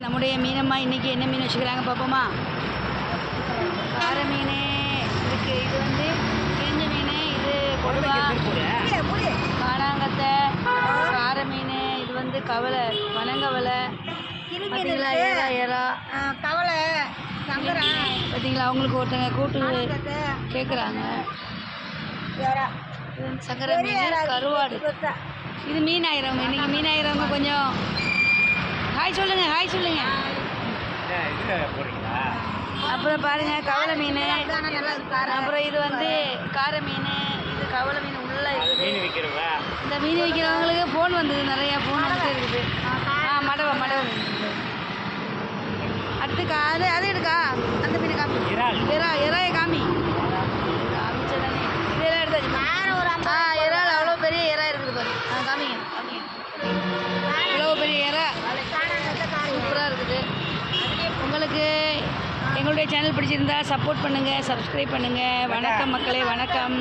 நம்முடைய மீனம்மா இன்றைக்கி என்ன மீன் வச்சுக்கிறாங்க பார்ப்போமா. கார மீன் இருக்குது, இது வந்து கிழிஞ்ச மீன், இது கொடுவா, காணாங்கத்தை, கார மீன், இது வந்து கவலை, வனங்கவலை, பார்த்தீங்களா, ஏரா ஏரா கவலை, சங்கரா, பார்த்தீங்களா. அவங்களுக்கு ஒருத்தங்க கூட்டு கேட்குறாங்க. சங்கரா மீன், கருவாடு. இது மீன் ஆயிரவங்க, இன்றைக்கி மீன் ஆயிரவங்க. கொஞ்சம் ஹாய் சொல்லுங்கள், ஹாய் சொல்லுங்கள். அப்புறம் பாருங்கள், கவலை மீன், அப்புறம் இது வந்து கார மீன், இது கவலை மீன் உள்ள இருக்குது. இந்த மீன் விற்கிறவங்களுக்கு ஃபோன் வந்தது, நிறையா ஃபோன் வந்துட்டு இருக்குது. மடவை மீன். அடுத்து அது எடுக்கா, அந்த மீன் காமி, இறாய காமி காமிச்சதானே, இதெல்லாம் எடுத்தாச்சு. இறால் அவ்வளோ பெரிய இறா இருக்குது பாரு, காமிங்க காமிங்க. இவ்வளோ பெரிய இறா சூப்பராக இருக்குது. உங்களுக்கு எங்களுடைய சேனல் பிடிச்சிருந்தா சப்போர்ட் பண்ணுங்கள், சப்ஸ்கிரைப் பண்ணுங்கள். வணக்கம் மக்களே, வணக்கம்.